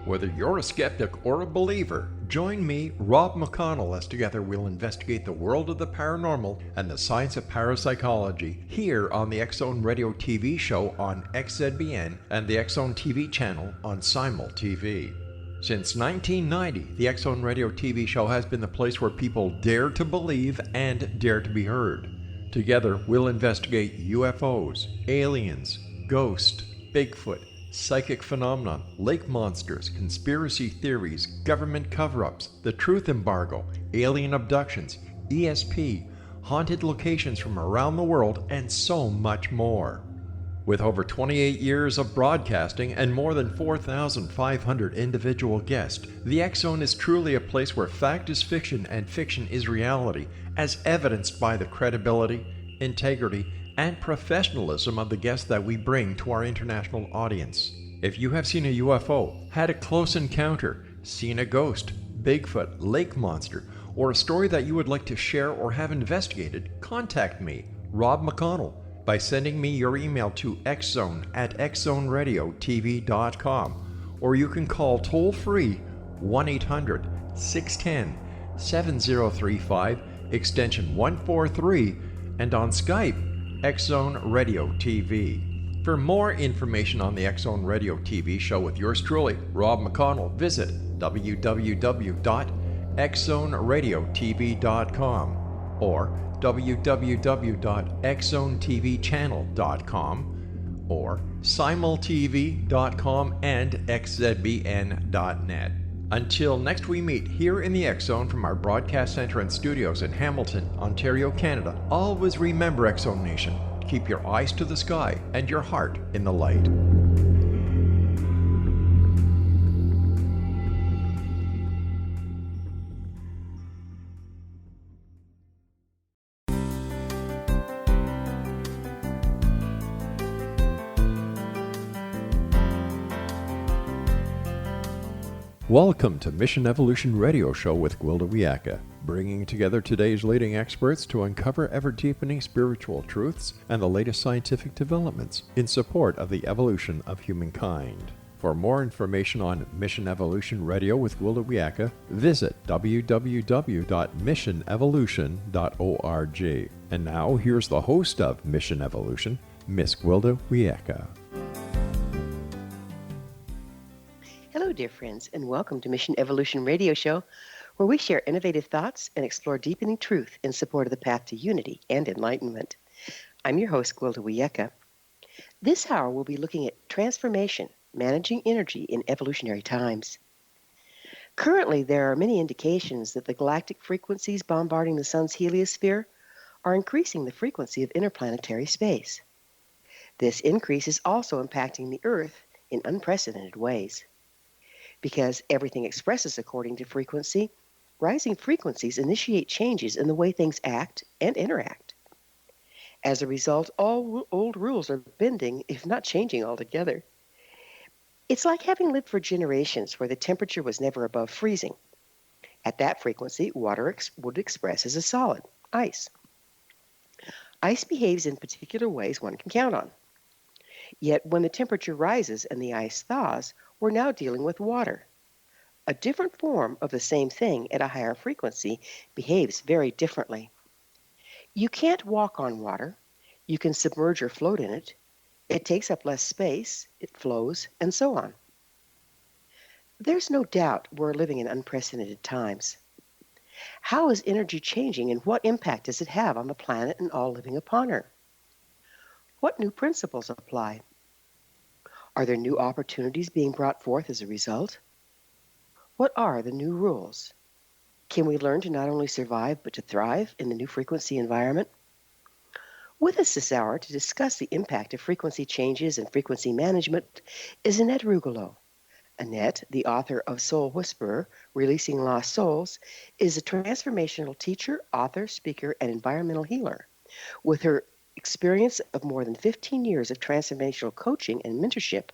Whether you're a skeptic or a believer, join me, Rob McConnell, as together we'll investigate the world of the paranormal and the science of parapsychology here on the X-Zone Radio TV show on XZBN and the X-Zone TV channel on Simul TV. Since 1990, the X-Zone Radio TV show has been the place where people dare to believe and dare to be heard. Together, we'll investigate UFOs, aliens, ghosts, Bigfoot, psychic phenomena, lake monsters, conspiracy theories, government cover-ups, the truth embargo, alien abductions, ESP, haunted locations from around the world, and so much more. With over 28 years of broadcasting and more than 4,500 individual guests, the X-Zone is truly a place where fact is fiction and fiction is reality, as evidenced by the credibility, integrity, and professionalism of the guests that we bring to our international audience. If you have seen a UFO, had a close encounter, seen a ghost, Bigfoot, lake monster, or a story that you would like to share or have investigated, contact me, Rob McConnell, by sending me your email to xzone@xzoneradiotv.com, or you can call toll-free 1-800-610-7035, extension 143, and on Skype, X-Zone Radio TV. For more information on the X-Zone Radio TV show with yours truly, Rob McConnell, visit www.xzoneradiotv.com or www.xzonetvchannel.com or simultv.com and xzbn.net. Until next we meet here in the X-Zone from our broadcast center and studios in Hamilton, Ontario, Canada, always remember, X-Zone Nation, keep your eyes to the sky and your heart in the light. Welcome to Mission Evolution Radio Show with Gwilda Wiyaka, bringing together today's leading experts to uncover ever-deepening spiritual truths and the latest scientific developments in support of the evolution of humankind. For more information on Mission Evolution Radio with Gwilda Wiyaka, visit www.missionevolution.org. And now, here's the host of Mission Evolution, Miss Gwilda Wiyaka. Hello, dear friends, and welcome to Mission Evolution Radio Show, where we share innovative thoughts and explore deepening truth in support of the path to unity and enlightenment. I'm your host, Gwilda Wiyaka. This hour, we'll be looking at transformation, managing energy in evolutionary times. Currently, there are many indications that the galactic frequencies bombarding the sun's heliosphere are increasing the frequency of interplanetary space. This increase is also impacting the Earth in unprecedented ways. Because everything expresses according to frequency, rising frequencies initiate changes in the way things act and interact. As a result, all old rules are bending, if not changing altogether. It's like having lived for generations where the temperature was never above freezing. At that frequency, water would express as a solid, ice. Ice behaves in particular ways one can count on. Yet when the temperature rises and the ice thaws, we're now dealing with water. A different form of the same thing at a higher frequency behaves very differently. You can't walk on water. You can submerge or float in it. It takes up less space, it flows, and so on. There's no doubt we're living in unprecedented times. How is energy changing, and what impact does it have on the planet and all living upon her? What new principles apply? Are there new opportunities being brought forth as a result? What are the new rules? Can we learn to not only survive but to thrive in the new frequency environment? With us this hour to discuss the impact of frequency changes and frequency management is Annette Rugolo. Annette, the author of Soul Whisperer, Releasing Lost Souls, is a transformational teacher, author, speaker, and environmental healer. With her experience of more than 15 years of transformational coaching and mentorship,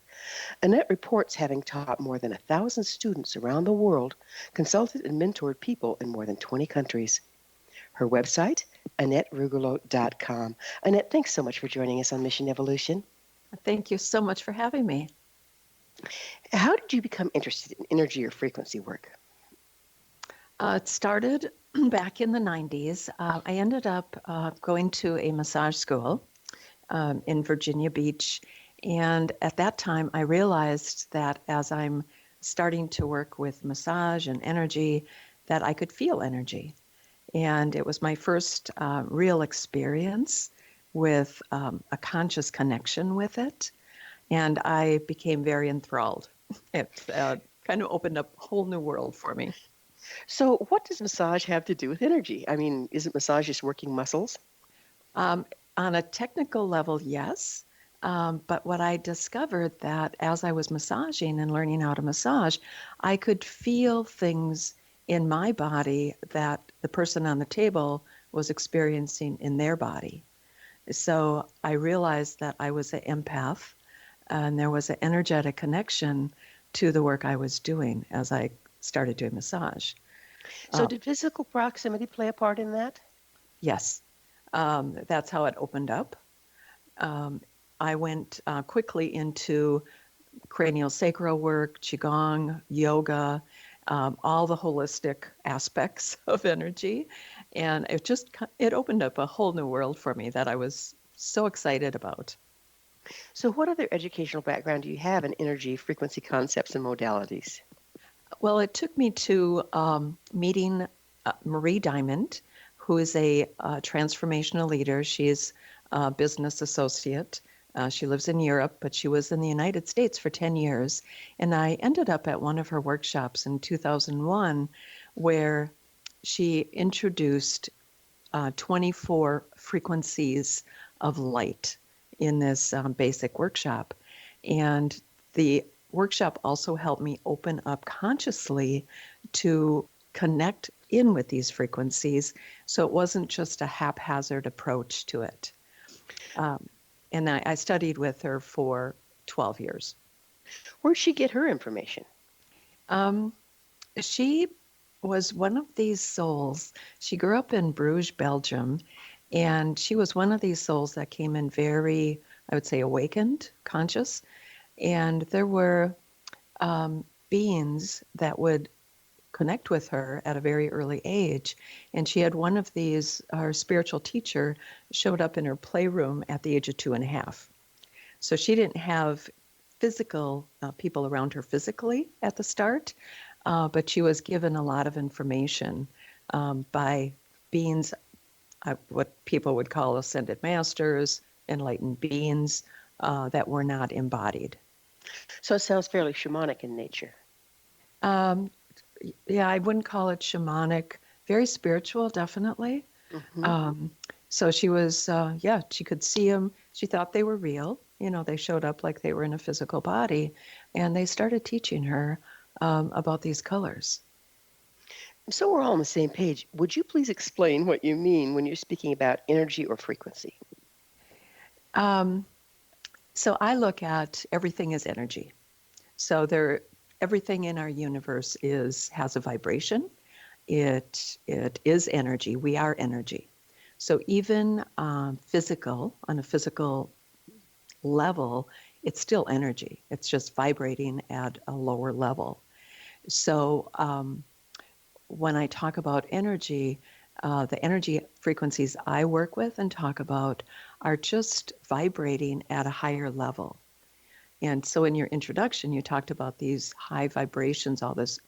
Annette reports having taught more than 1,000 students around the world, consulted and mentored people in more than 20 countries. Her website, AnnetteRugolo.com. Annette, thanks so much for joining us on Mission Evolution. Thank you so much for having me. How did you become interested in energy or frequency work? It started back in the 90s. I ended up going to a massage school in Virginia Beach. And at that time, I realized that as I'm starting to work with massage and energy, that I could feel energy. And it was my first real experience with a conscious connection with it. And I became very enthralled. It kind of opened up a whole new world for me. So, what does massage have to do with energy? I mean, isn't massage just working muscles? Um, on a technical level, yes. But what I discovered that as I was massaging and learning how to massage, I could feel things in my body that the person on the table was experiencing in their body. So I realized that I was an empath and there was an energetic connection to the work I was doing as I started doing massage. So, Uh, did physical proximity play a part in that? yes, that's how it opened up. Um, I went quickly into cranial sacral work, qigong, yoga, all the holistic aspects of energy, and it opened up a whole new world for me that I was so excited about. So, what other educational background do you have in energy, frequency concepts, and modalities? Well, it took me to meeting Marie Diamond, who is a transformational leader. She's a business associate. She lives in Europe, but she was in the United States for 10 years. And I ended up at one of her workshops in 2001 where she introduced 24 frequencies of light in this basic workshop. And the workshop also helped me open up consciously to connect in with these frequencies. So it wasn't just a haphazard approach to it. Um, and I studied with her for 12 years. Where'd she get her information? Um, she was one of these souls. She grew up in Bruges, Belgium, and she was one of these souls that came in very, I would say, awakened, conscious. And there were beings that would connect with her at a very early age. And she had one of these, her spiritual teacher showed up in her playroom at the age of 2.5. So she didn't have physical people around her physically at the start, but she was given a lot of information by beings, what people would call ascended masters, enlightened beings that were not embodied. So, it sounds fairly shamanic in nature. Um, yeah, I wouldn't call it shamanic, very spiritual, definitely. Hmm. Um, so she was, yeah, she could see them. She thought they were real. You know, they showed up like they were in a physical body, and they started teaching her about these colors. So, we're all on the same page. Would you please explain what you mean when you're speaking about energy or frequency? Um, so I look at everything as energy. So everything in our universe has a vibration. It is energy. We are energy. So even physical, on a physical level, it's still energy. It's just vibrating at a lower level. So when I talk about energy, the energy frequencies I work with and talk about are just vibrating at a higher level. And so in your introduction, you talked about these high vibrations, all this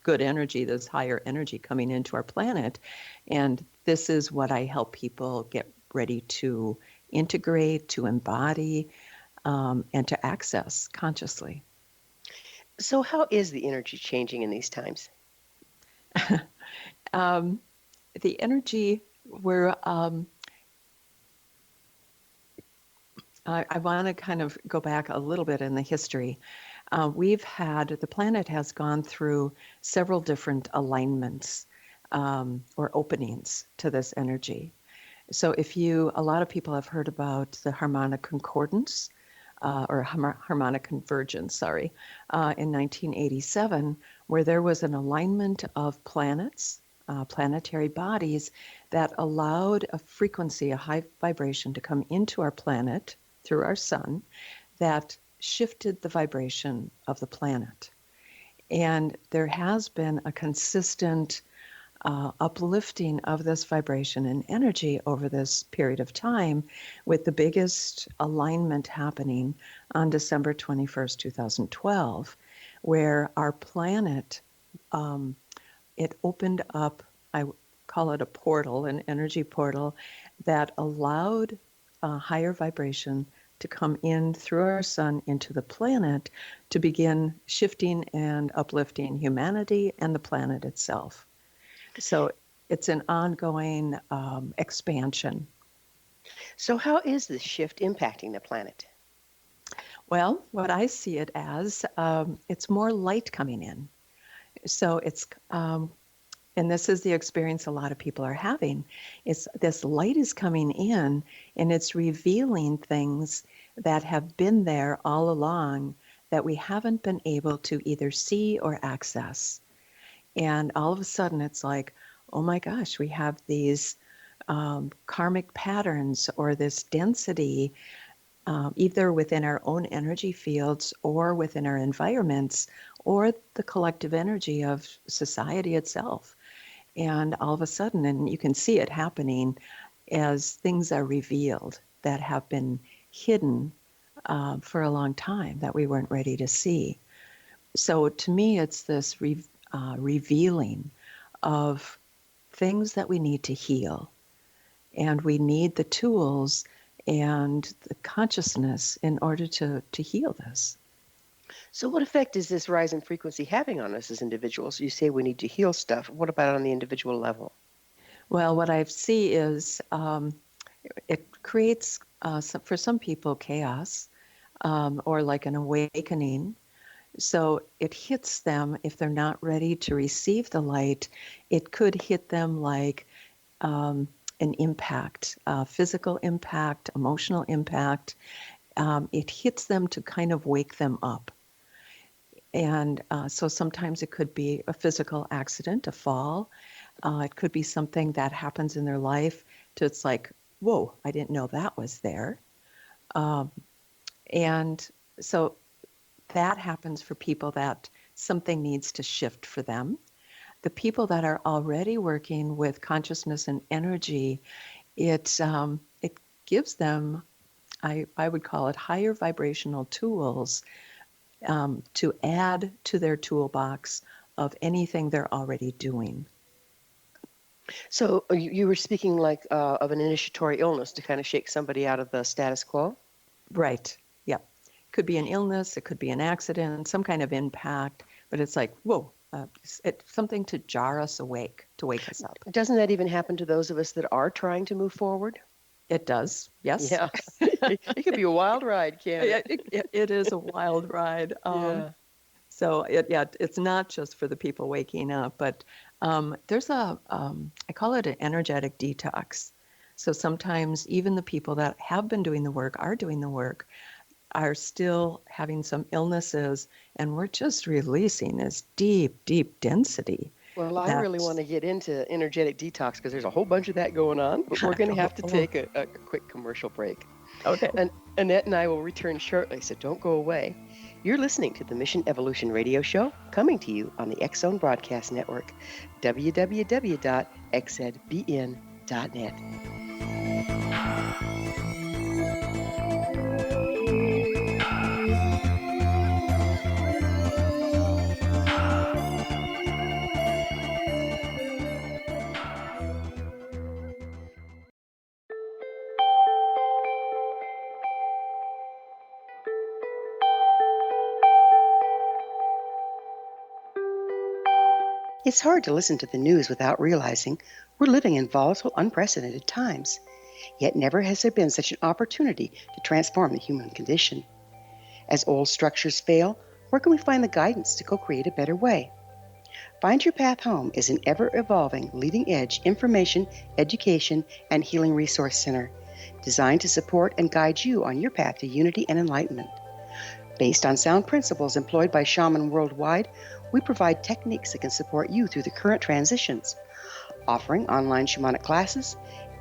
good energy, this higher energy coming into our planet. And this is what I help people get ready to integrate, to embody, and to access consciously. So, how is the energy changing in these times? um, the energy, we're, I want to kind of go back a little bit in the history. The planet has gone through several different alignments or openings to this energy. So a lot of people have heard about the harmonic concordance or harmonic convergence, sorry, in 1987, where there was an alignment of planets, planetary bodies that allowed a frequency, a high vibration to come into our planet through our sun that shifted the vibration of the planet. And there has been a consistent uplifting of this vibration and energy over this period of time, with the biggest alignment happening on December 21st, 2012, where our planet, it opened up, I call it a portal, an energy portal, that allowed higher vibration to come in through our sun into the planet to begin shifting and uplifting humanity and the planet itself. So it's an ongoing expansion. So how is this shift impacting the planet? Well, what I see it as, it's more light coming in. So it's, and this is the experience a lot of people are having, is this light is coming in and it's revealing things that have been there all along that we haven't been able to either see or access. And all of a sudden it's like, oh my gosh, we have these karmic patterns or this density, either within our own energy fields or within our environments or the collective energy of society itself. And all of a sudden, and you can see it happening as things are revealed that have been hidden for a long time that we weren't ready to see. So to me, it's this revealing of things that we need to heal. And we need the tools and the consciousness in order to heal this. So what effect is this rise in frequency having on us as individuals? You say we need to heal stuff. What about on the individual level? Well, what I see is it creates, for some people, chaos or like an awakening. So it hits them if they're not ready to receive the light. It could hit them like an impact, physical impact, emotional impact. It hits them to kind of wake them up. And so sometimes it could be a physical accident, a fall. It could be something that happens in their life. It's like, whoa, I didn't know that was there. And so that happens for people that something needs to shift for them. The people that are already working with consciousness and energy, it gives them, I would call it, higher vibrational tools to add to their toolbox of anything they're already doing. So you were speaking like of an initiatory illness to kind of shake somebody out of the status quo? Right. Yep. Could be an illness. It could be an accident, some kind of impact. But it's like, whoa, it's something to jar us awake, to wake us up. Doesn't that even happen to those of us that are trying to move forward? It does. Yes. Yeah. It could be a wild ride, can't it? It is a wild ride. Yeah. So it's not just for the people waking up, but there's I call it an energetic detox. So sometimes even the people that have been doing the work, are doing the work, are still having some illnesses, and we're just releasing this deep, deep density. Well, I really want to get into energetic detox because there's a whole bunch of that going on, but we're going to have to take a quick commercial break. Okay. And Annette and I will return shortly, so don't go away. You're listening to the Mission Evolution Radio Show, coming to you on the X-Zone Broadcast Network, www.xzbn.net. It's hard to listen to the news without realizing we're living in volatile, unprecedented times. Yet never has there been such an opportunity to transform the human condition. As old structures fail, where can we find the guidance to co-create a better way? Find Your Path Home is an ever-evolving, leading-edge information, education, and healing resource center designed to support and guide you on your path to unity and enlightenment. Based on sound principles employed by shaman worldwide, we provide techniques that can support you through the current transitions, offering online shamanic classes,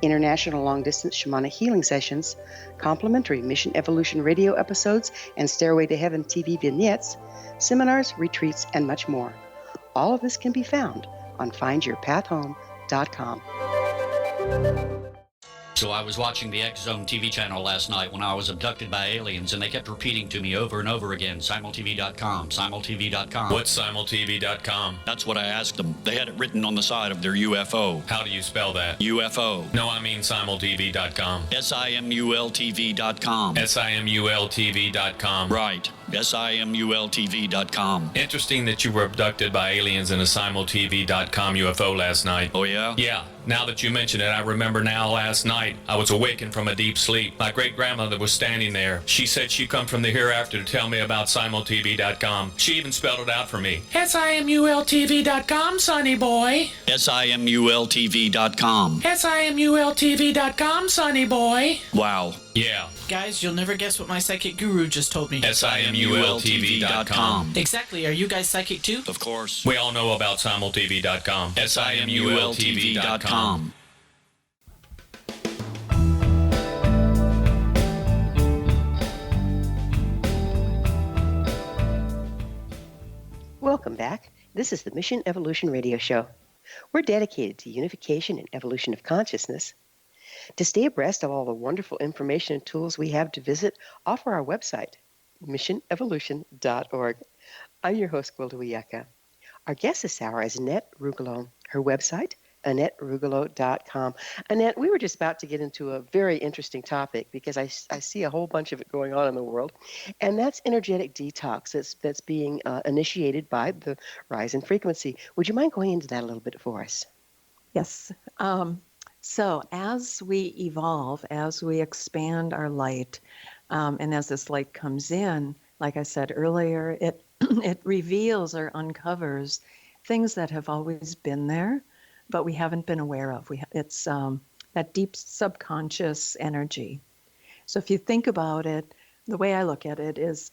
international long-distance shamanic healing sessions, complimentary Mission Evolution radio episodes and Stairway to Heaven TV vignettes, seminars, retreats, and much more. All of this can be found on findyourpathhome.com. So I was watching the X Zone TV channel last night when I was abducted by aliens, and they kept repeating to me over and over again, simultv.com, simultv.com. What's simultv.com? That's what I asked them. They had it written on the side of their UFO. How do you spell that? UFO. No, I mean simultv.com. simultv.com. simultv.com. Right. simultv.com. Interesting that you were abducted by aliens in a simultv.com UFO last night. Oh, yeah? Yeah. Now that you mention it, I remember now last night I was awakened from a deep sleep. My great-grandmother was standing there. She said she'd come from the hereafter to tell me about simultv.com. She even spelled it out for me. simultv.com, sonny boy. simultv.com. simultv.com, sonny boy. Wow. Yeah. Guys, you'll never guess what my psychic guru just told me. simultv.com. Exactly. Are you guys psychic too? Of course. We all know about simultv.com. simultv.com. Welcome back. This is the Mission Evolution Radio Show. We're dedicated to unification and evolution of consciousness. To stay abreast of all the wonderful information and tools we have to visit, offer our website, missionevolution.org. I'm your host, Gwilda Wiyaka. Our guest this hour is Annette Rugolo. Her website, AnnetteRugolo.com. Annette, we were just about to get into a very interesting topic because I see a whole bunch of it going on in the world, and that's energetic detox that's being initiated by the rise in frequency. Would you mind going into that a little bit for us? Yes. So as we evolve, as we expand our light, and as this light comes in, like I said earlier, it it reveals or uncovers things that have always been there, but we haven't been aware of. It's that deep subconscious energy. So if you think about it, the way I look at it is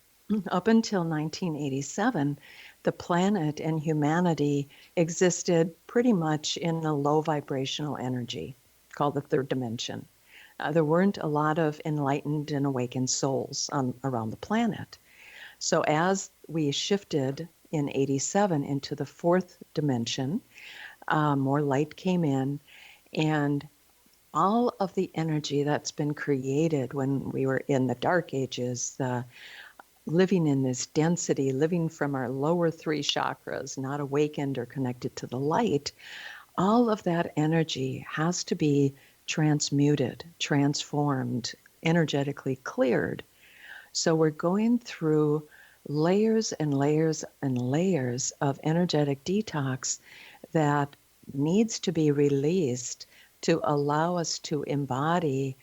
up until 1987, the planet and humanity existed pretty much in a low vibrational energy called the third dimension. There weren't a lot of enlightened and awakened souls around the planet. So as we shifted in 87 into the fourth dimension, more light came in, and all of the energy that's been created when we were in the dark ages, living in this density, living from our lower three chakras, not awakened or connected to the light, all of that energy has to be transmuted, transformed, energetically cleared. So we're going through layers and layers and layers of energetic detox that needs to be released to allow us to embody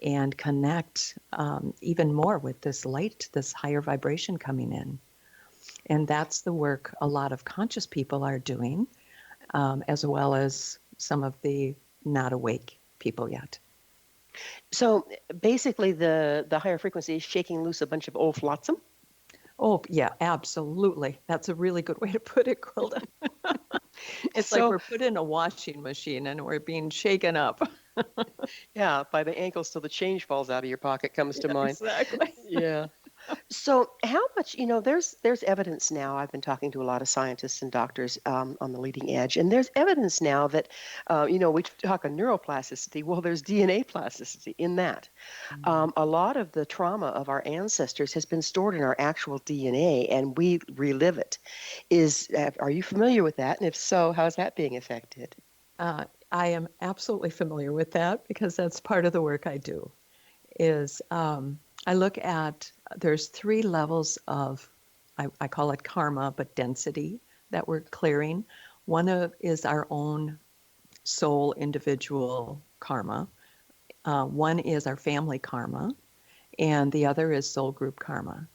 and connect even more with this light, this higher vibration coming in. And that's the work a lot of conscious people are doing, as well as some of the not awake people yet. So basically the higher frequency is shaking loose a bunch of old flotsam? Oh, yeah, absolutely. That's a really good way to put it, Gwilda. It's like we're put in a washing machine and we're being shaken up. Yeah, by the ankles till the change falls out of your pocket comes to mind. Exactly. Yeah. So how much, there's evidence now. I've been talking to a lot of scientists and doctors on the leading edge, and there's evidence now that, we talk of neuroplasticity. Well, there's DNA plasticity in that. A lot of the trauma of our ancestors has been stored in our actual DNA, and we relive it. Are you familiar with that? And if so, how's that being affected? I am absolutely familiar with that because that's part of the work I do. I look at, there's three levels of, I call it karma, but density that we're clearing. One is our own soul individual karma. One is our family karma, and the other is soul group karma.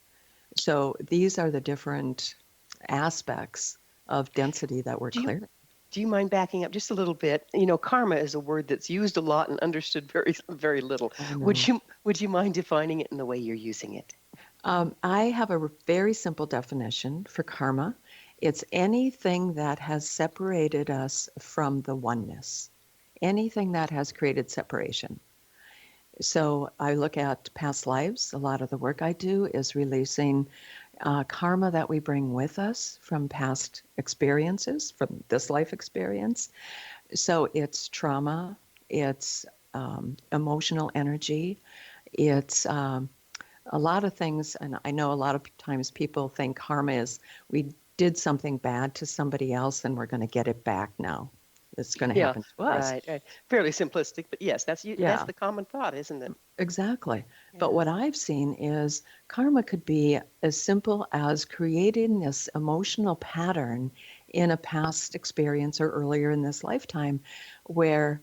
So these are the different aspects of density that we're clearing. Do you mind backing up just a little bit? Karma is a word that's used a lot and understood very, very little. Would you mind defining it in the way you're using it? I have a very simple definition for karma. It's anything that has separated us from the oneness. anything that has created separation. So I look at past lives. A lot of the work I do is releasing karma that we bring with us from past experiences, from this life experience. So it's trauma, it's emotional energy, it's a lot of things. And I know a lot of times people think karma is we did something bad to somebody else and we're going to get it back now. It's going to Yeah, happen to us. right. Fairly simplistic, but yes, that's Yeah. the common thought, isn't it? Exactly. But Yeah. what I've seen is karma could be as simple as creating this emotional pattern in a past experience or earlier in this lifetime where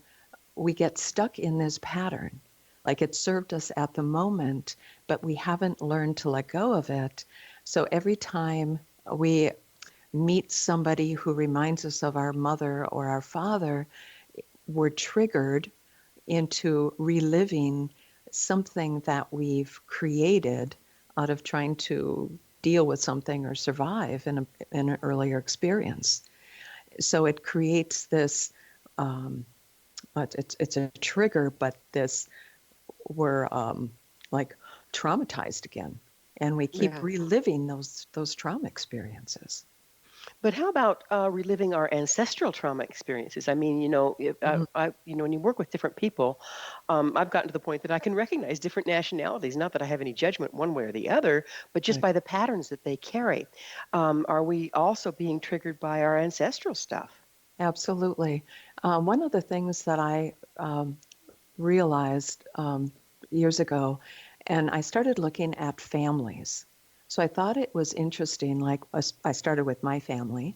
we get stuck in this pattern. Like it served us at the moment, but we haven't learned to let go of it. So every time we meet somebody who reminds us of our mother or our father, we're triggered into reliving something that we've created out of trying to deal with something or survive in an earlier experience. So it creates this, it's a trigger, but this, we're like traumatized again. And we keep Yeah. reliving those trauma experiences. But how about reliving our ancestral trauma experiences? I mean, Mhm. when you work with different people, I've gotten to the point that I can recognize different nationalities. Not that I have any judgment one way or the other, but just Right. by the patterns that they carry. Are we also being triggered by our ancestral stuff? Absolutely. One of the things that I realized years ago, and I started looking at families. So I thought it was interesting. Like I started with my family.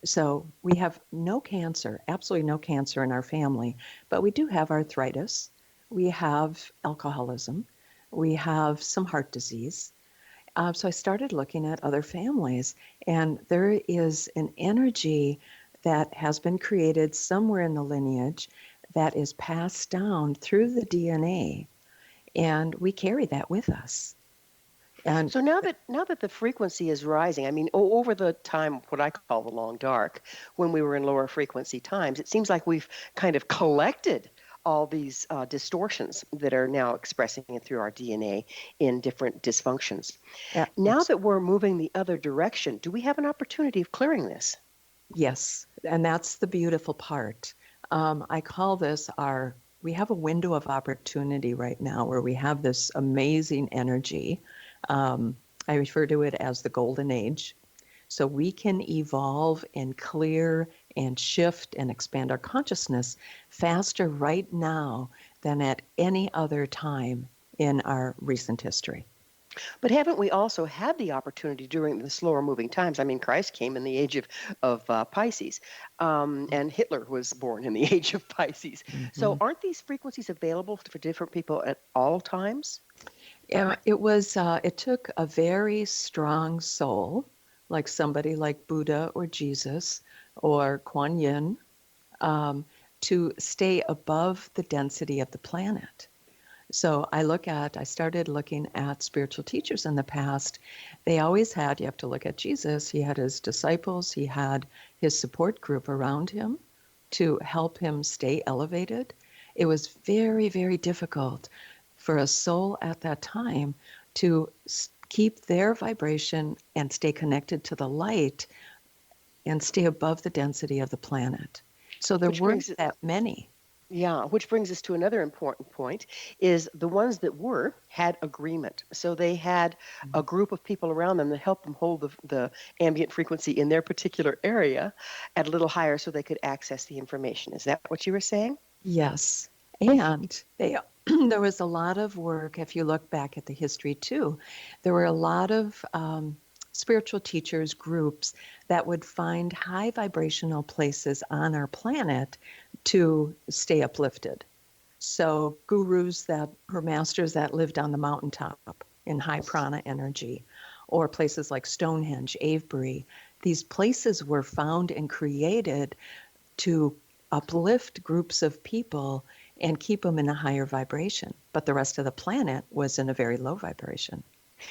So we have no cancer, absolutely no cancer in our family, but we do have arthritis. We have alcoholism. We have some heart disease. So I started looking at other families, and there is an energy that has been created somewhere in the lineage that is passed down through the DNA, and we carry that with us. And So now that the frequency is rising, I mean, over the time, what I call the long dark, when we were in lower frequency times, it seems like we've kind of collected all these distortions that are now expressing it through our DNA in different dysfunctions. yeah, Now that we're moving the other direction, do we have an opportunity of clearing this? yes, and that's the beautiful part. I call this we have a window of opportunity right now where we have this amazing energy. I refer to it as the golden age. So we can evolve and clear and shift and expand our consciousness faster right now than at any other time in our recent history. But haven't we also had the opportunity during the slower moving times? I mean, Christ came in the age of Pisces, and Hitler was born in the age of Pisces. So Mhm. aren't these frequencies available for different people at all times? Yeah, it took a very strong soul, like somebody like Buddha or Jesus or Kuan Yin, um, to stay above the density of the planet. So I started looking at spiritual teachers in the past. They always had, you have to look at Jesus, he had his disciples, he had his support group around him to help him stay elevated. It was very, very difficult for a soul at that time to keep their vibration and stay connected to the light and stay above the density of the planet. So there Which weren't brings it, that many. yeah, which brings us to another important point is the ones that had agreement. So they had a group of people around them that helped them hold the ambient frequency in their particular area at a little higher so they could access the information. Is that what you were saying? Yes. And there was a lot of work, if you look back at the history too, there were a lot of spiritual teachers, groups that would find high vibrational places on our planet to stay uplifted. So gurus or masters that lived on the mountaintop in high prana energy, or places like Stonehenge, Avebury, these places were found and created to uplift groups of people and keep them in a higher vibration. But the rest of the planet was in a very low vibration.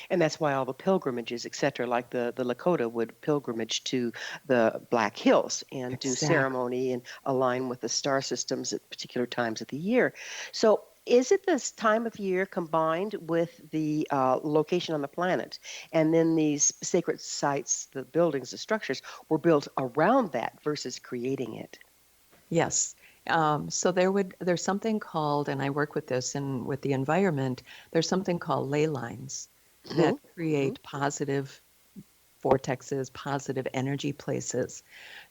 And that's why all the pilgrimages, etc., like the Lakota would pilgrimage to the Black Hills and do Exactly. ceremony and align with the star systems at particular times of the year. So, is it this time of year combined with the location on the planet? And then these sacred sites, the buildings, the structures, were built around that versus creating it? Yes. So there's something called, and I work with this and with the environment, there's something called ley lines that create positive vortexes, positive energy places.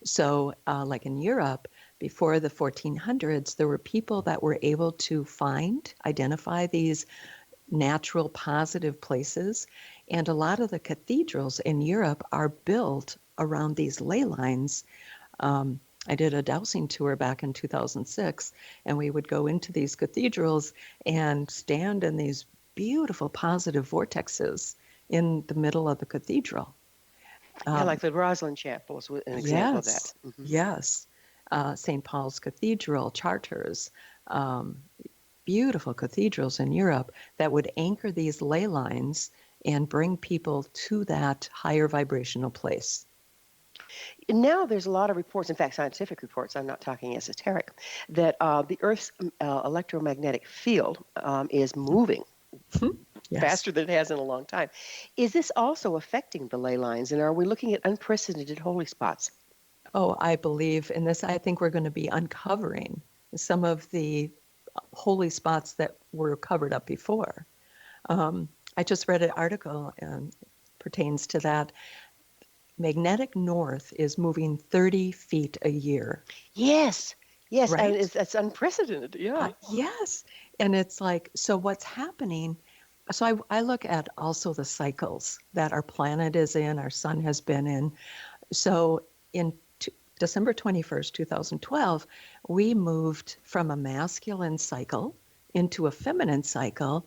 So, like in Europe, before the 1400s, there were people that were able to identify these natural positive places. And a lot of the cathedrals in Europe are built around these ley lines. I did a dowsing tour back in 2006, and we would go into these cathedrals and stand in these beautiful positive vortexes in the middle of the cathedral. Yeah, like the Rosslyn Chapel is an example of that. Yes. St. Paul's Cathedral, Charters, beautiful cathedrals in Europe that would anchor these ley lines and bring people to that higher vibrational place. Now there's a lot of reports, in fact, scientific reports, I'm not talking esoteric, that the Earth's electromagnetic field is moving Yes. faster than it has in a long time. Is this also affecting the ley lines, and are we looking at unprecedented holy spots? Oh, I believe in this. I think we're going to be uncovering some of the holy spots that were covered up before. I just read an article and pertains to that. Magnetic north is moving 30 feet a year. Yes, yes, Right? and that's unprecedented. Yeah. Yes. And it's like, so what's happening? So I look at also the cycles that our planet is in, our sun has been in. So in December 21st, 2012, we moved from a masculine cycle into a feminine cycle.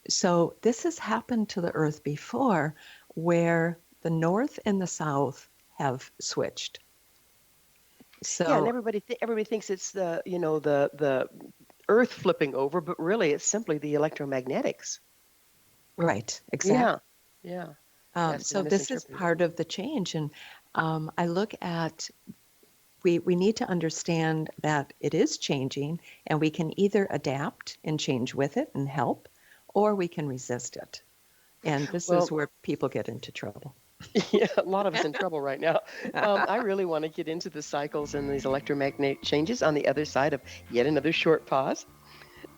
So this has happened to the Earth before, where the north and the south have switched. So Yeah, and everybody thinks it's the Earth flipping over, but really it's simply the electromagnetics. right, exactly. Yeah. So this is part of the change, and I look at we need to understand that it is changing, and we can either adapt and change with it and help, or we can resist it. And this is where people get into trouble. Yeah, a lot of us in trouble right now. I really want to get into the cycles and these electromagnetic changes on the other side of yet another short pause.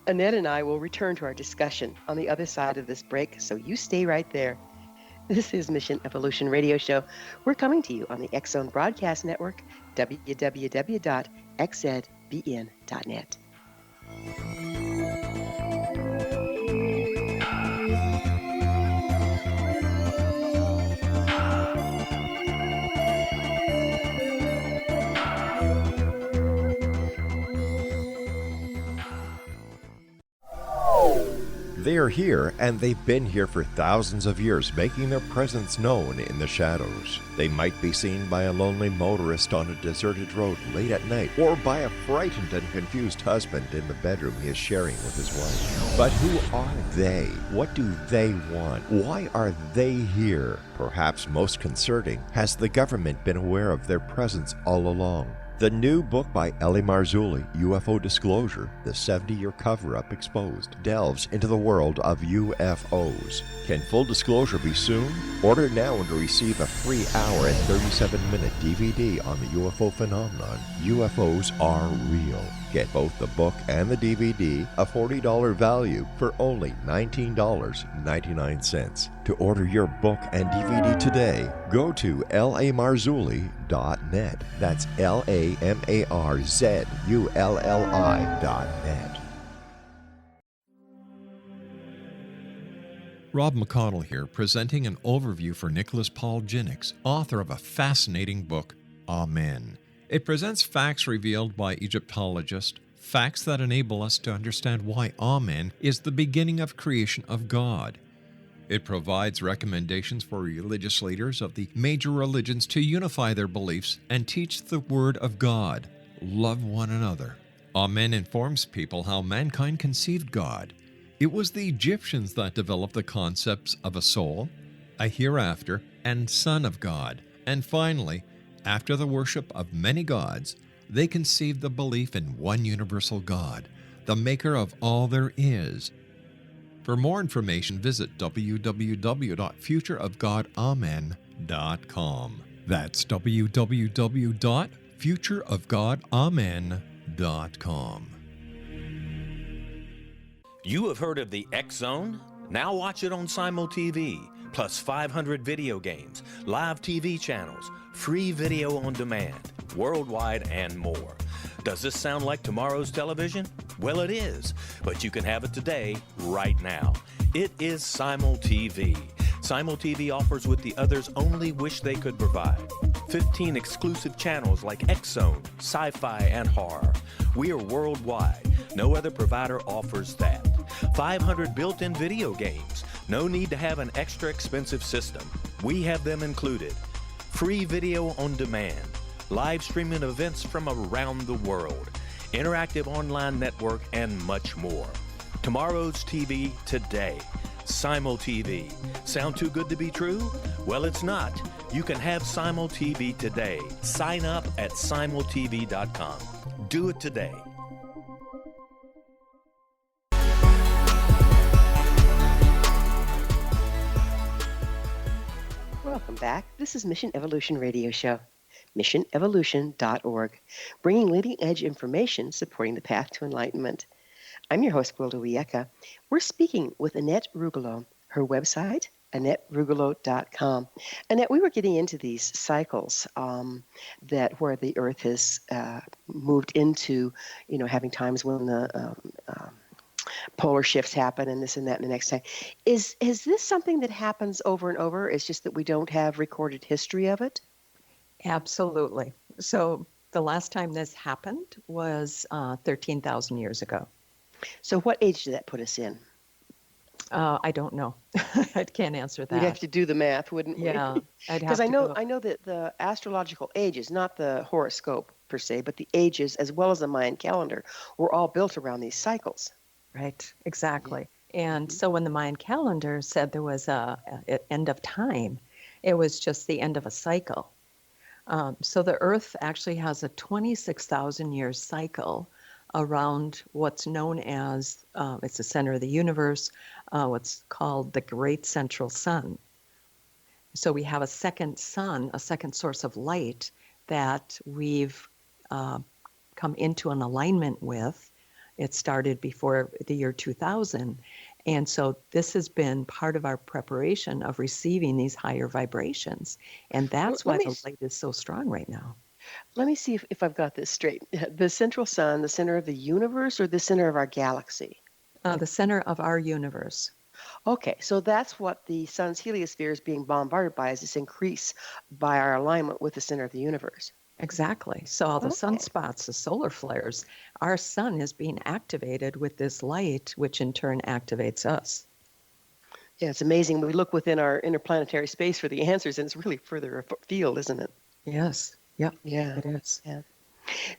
Annette and I will return to our discussion on the other side of this break, so you stay right there. This is Mission Evolution Radio Show. We're coming to you on the X Zone Broadcast Network, www.xzbn.net. They are here, and they've been here for thousands of years, making their presence known in the shadows. They might be seen by a lonely motorist on a deserted road late at night, or by a frightened and confused husband in the bedroom he is sharing with his wife. But who are they? What do they want? Why are they here? Perhaps most concerning, has the government been aware of their presence all along? The new book by Ellie Marzulli, UFO Disclosure, the 70-year cover-up exposed, delves into the world of UFOs. Can full disclosure be soon? Order now and receive a free hour and 37-minute DVD on the UFO phenomenon. UFOs are real. Get both the book and the DVD, a $40 value, for only $19.99. To order your book and DVD today, go to lamarzulli.net. That's LAMARZULLI.net. Rob McConnell here, presenting an overview for Nicholas Paul Jennings, author of a fascinating book, Amen. It presents facts revealed by Egyptologists, facts that enable us to understand why Amen is the beginning of creation of God. It provides recommendations for religious leaders of the major religions to unify their beliefs and teach the Word of God. Love one another. Amen informs people how mankind conceived God. It was the Egyptians that developed the concepts of a soul, a hereafter, and Son of God. And finally, after the worship of many gods, they conceived the belief in one universal God, the maker of all there is. For more information, visit www.futureofgodamen.com. That's www.futureofgodamen.com. You have heard of the X Zone? Now watch it on Simul TV, plus 500 video games, live TV channels, free video on demand, worldwide, and more. Does this sound like tomorrow's television? Well, it is, but you can have it today, right now. It is Simul TV. Simul TV offers what the others only wish they could provide. 15 exclusive channels like X Zone, sci-fi, and horror. We are worldwide. No other provider offers that. 500 built-in video games. No need to have an extra expensive system. We have them included. Free video on demand. Live streaming events from around the world. Interactive online network, and much more. Tomorrow's TV today. Simul TV. Sound too good to be true? Well, it's not. You can have Simul TV today. Sign up at simultv.com. Do it today. Welcome back. This is Mission Evolution Radio Show, missionevolution.org, bringing leading-edge information supporting the path to enlightenment. I'm your host, Gwilda Wiyaka. We're speaking with Annette Rugolo. Her website, AnnetteRugolo.com. Annette, we were getting into these cycles that where the Earth has moved into, having times when the polar shifts happen and this and that and the next time. Is this something that happens over and over? It's just that we don't have recorded history of it? Absolutely. So the last time this happened was 13,000 years ago. So what age did that put us in? I don't know. I can't answer that. We'd have to do the math, wouldn't we? Yeah, I'd have Because to I know that the astrological ages, not the horoscope per se, but the ages as well as the Mayan calendar were all built around these cycles. Right, exactly. And so when the Mayan calendar said there was a end of time, it was just the end of a cycle. So the Earth actually has a 26,000 year cycle around what's known as, it's the center of the universe, what's called the Great Central Sun. So we have a second sun, a second source of light that we've come into an alignment with. It started before the year 2000. And so this has been part of our preparation of receiving these higher vibrations. And that's why the light is so strong right now. Let me see if I've got this straight. The central sun, the center of the universe, or the center of our galaxy? The center of our universe. Okay, so that's what the sun's heliosphere is being bombarded by, is this increase by our alignment with the center of the universe. Exactly. So all the sunspots, the solar flares, our sun is being activated with this light, which in turn activates us. Yeah, it's amazing. We look within our interplanetary space for the answers, and it's really further afield, isn't it? Yes. Yep. Yeah. It is. Yeah.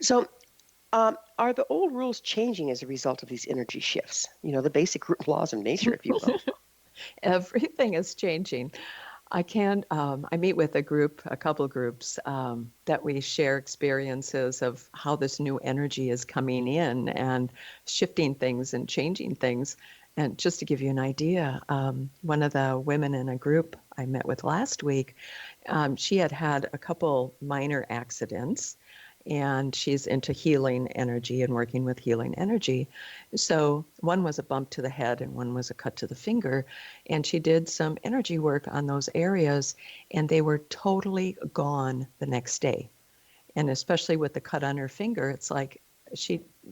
So are the old rules changing as a result of these energy shifts? The basic laws of nature, if you will. Everything is changing. I meet with a couple of groups that we share experiences of how this new energy is coming in and shifting things and changing things. And just to give you an idea, one of the women in a group I met with last week, she had a couple minor accidents, and she's into healing energy and working with healing energy. So one was a bump to the head and one was a cut to the finger. And she did some energy work on those areas, and they were totally gone the next day. And especially with the cut on her finger, it's like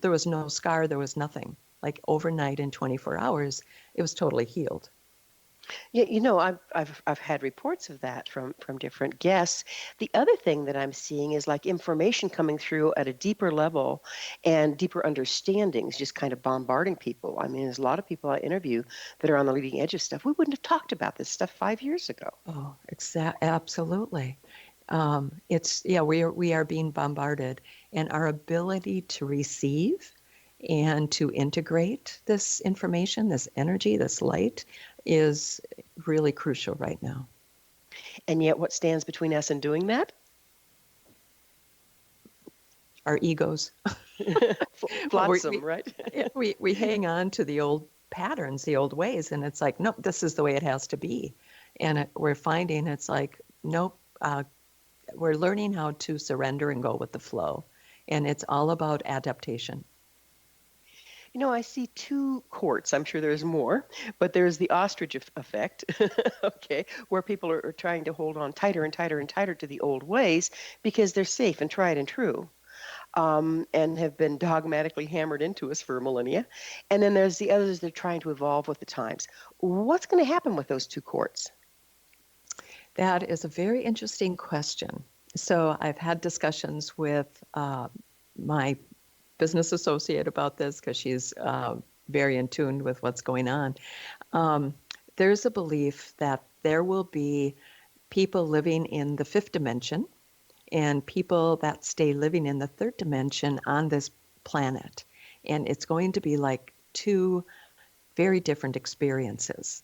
there was no scar, there was nothing. Like overnight in 24 hours, it was totally healed. Yeah, I've had reports of that from different guests. The other thing that I'm seeing is like information coming through at a deeper level and deeper understandings, just kind of bombarding people. I mean, there's a lot of people I interview that are on the leading edge of stuff. We wouldn't have talked about this stuff 5 years ago. Oh, absolutely. We are being bombarded, and our ability to receive And to integrate this information, this energy, this light is really crucial right now. And yet, what stands between us and doing that? Our egos. Flotsam, right? we hang on to the old patterns, the old ways, and it's like, nope, this is the way it has to be. And we're finding it's like, nope, we're learning how to surrender and go with the flow. And it's all about adaptation. You know, I see two courts. I'm sure there's more, but there's the ostrich effect, okay, where people are trying to hold on tighter and tighter and tighter to the old ways because they're safe and tried and true. And have been dogmatically hammered into us for millennia. And then there's the others that are trying to evolve with the times. What's going to happen with those two courts? That is a very interesting question. So I've had discussions with my business associate about this because she's very in tune with what's going on. There's a belief that there will be people living in the fifth dimension and people that stay living in the third dimension on this planet. And it's going to be like two very different experiences.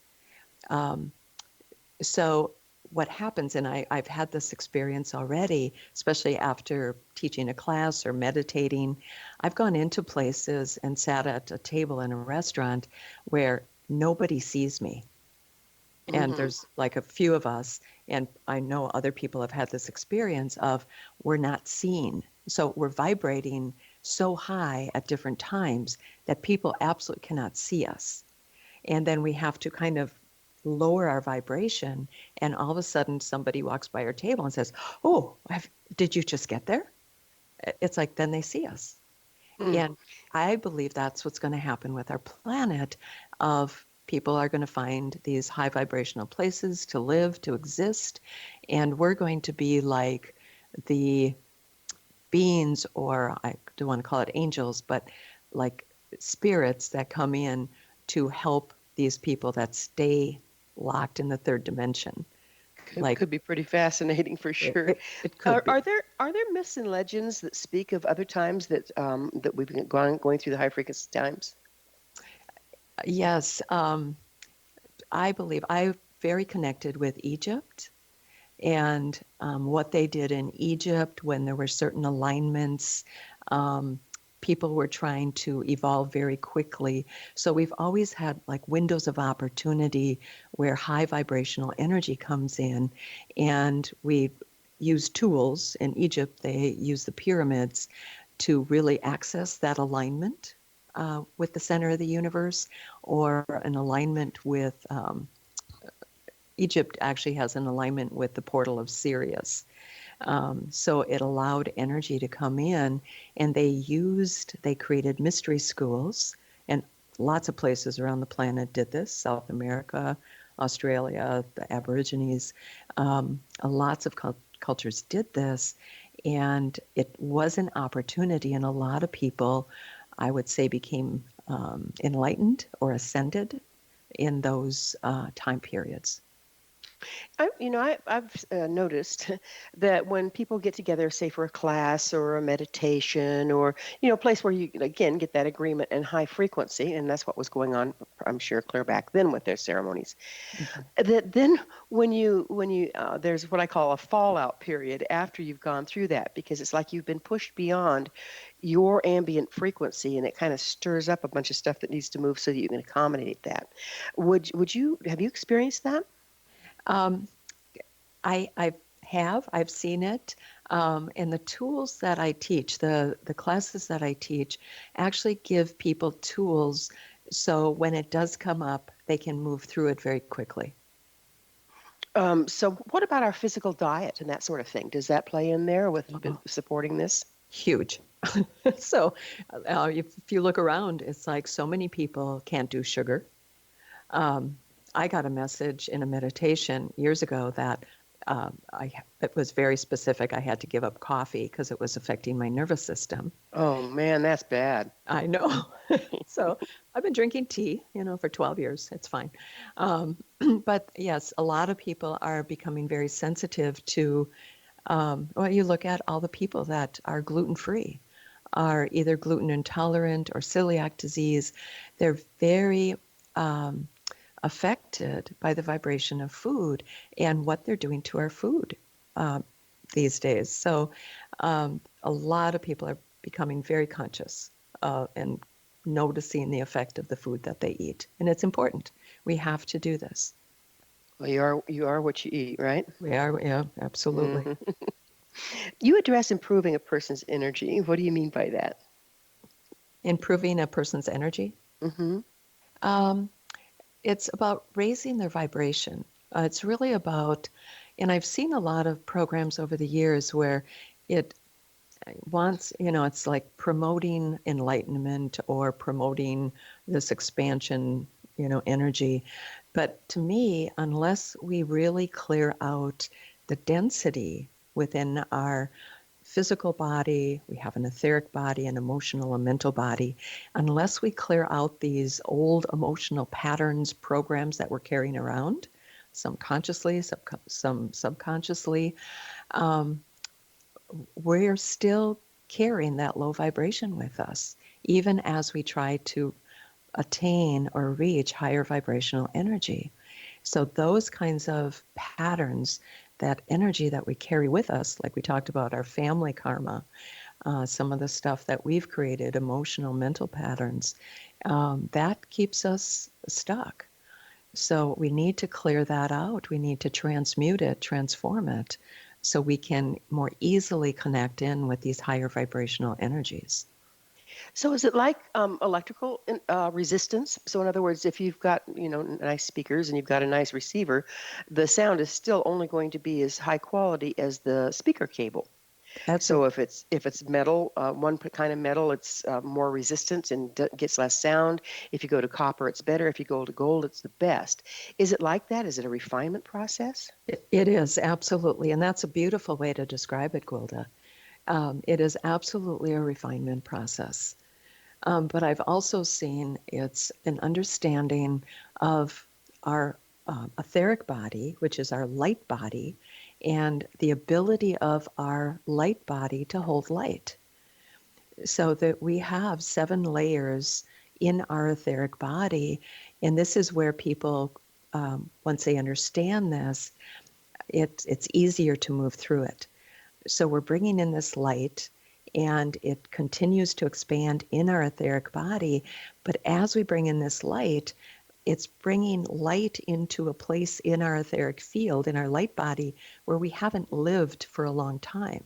So what happens, and I've had this experience already, especially after teaching a class or meditating, I've gone into places and sat at a table in a restaurant where nobody sees me. And there's like a few of us, and I know other people have had this experience of we're not seen. So we're vibrating so high at different times that people absolutely cannot see us. And then we have to kind of lower our vibration, and all of a sudden somebody walks by our table and says, oh, did you just get there? It's like, then they see us. And I believe that's what's going to happen with our planet of people are going to find these high vibrational places to live, to exist, and we're going to be like the beings, or I don't want to call it angels, but like spirits that come in to help these people that stay locked in the third dimension. Could be pretty fascinating for sure. It could be. Are there myths and legends that speak of other times that that we've been going through the high frequency times? Yes, I believe I'm very connected with Egypt and what they did in Egypt when there were certain alignments. People were trying to evolve very quickly. So we've always had like windows of opportunity where high vibrational energy comes in, and we use tools. In Egypt, they use the pyramids to really access that alignment with the center of the universe, or an alignment with Egypt actually has an alignment with the portal of Sirius. So it allowed energy to come in, and they created mystery schools, and lots of places around the planet did this. South America, Australia, the Aborigines, lots of cultures did this, and it was an opportunity, and a lot of people, I would say, became enlightened or ascended in those time periods. I've noticed that when people get together, say for a class or a meditation or, a place where you, again, get that agreement and high frequency, and that's what was going on, I'm sure, clear back then with their ceremonies, that then when you there's what I call a fallout period after you've gone through that, because it's like you've been pushed beyond your ambient frequency, and it kind of stirs up a bunch of stuff that needs to move so that you can accommodate that. Have you experienced that? I've seen it, and the tools that I teach, the classes that I teach, actually give people tools so when it does come up, they can move through it very quickly. So what about our physical diet and that sort of thing? Does that play in there with supporting this? Huge. So if you look around, it's like so many people can't do sugar. I got a message in a meditation years ago that it was very specific. I had to give up coffee because it was affecting my nervous system. Oh, man, that's bad. I know. So I've been drinking tea, for 12 years. It's fine. But yes, a lot of people are becoming very sensitive to, you look at all the people that are gluten-free. are either gluten intolerant or celiac disease, they're very affected by the vibration of food and what they're doing to our food these days. So a lot of people are becoming very conscious and noticing the effect of the food that they eat. And it's important. We have to do this. Well, you are what you eat, right? We are, yeah, absolutely. Mhm. You address improving a person's energy. What do you mean by that? Improving a person's energy. Mm-hmm. It's about raising their vibration. It's really about, and I've seen a lot of programs over the years where it wants, it's like promoting enlightenment or promoting this expansion, energy. But to me, unless we really clear out the density within our physical body, we have an etheric body, an emotional and mental body, unless we clear out these old emotional patterns, programs that we're carrying around, some consciously, some subconsciously, we're still carrying that low vibration with us, even as we try to attain or reach higher vibrational energy. So those kinds of patterns, that energy that we carry with us, like we talked about our family karma, some of the stuff that we've created, emotional, mental patterns, that keeps us stuck. So we need to clear that out. We need to transmute it, transform it, so we can more easily connect in with these higher vibrational energies. So is it like electrical resistance? So in other words, if you've got, nice speakers and you've got a nice receiver, the sound is still only going to be as high quality as the speaker cable. So if it's metal, one kind of metal, it's more resistant and gets less sound. If you go to copper, it's better. If you go to gold, it's the best. Is it like that? Is it a refinement process? It is, absolutely. And that's a beautiful way to describe it, Gwilda. It is absolutely a refinement process. But I've also seen it's an understanding of our etheric body, which is our light body, and the ability of our light body to hold light. So that we have 7 layers in our etheric body. And this is where people, once they understand this, it's easier to move through it. So we're bringing in this light, and it continues to expand in our etheric body. But as we bring in this light, it's bringing light into a place in our etheric field, in our light body, where we haven't lived for a long time.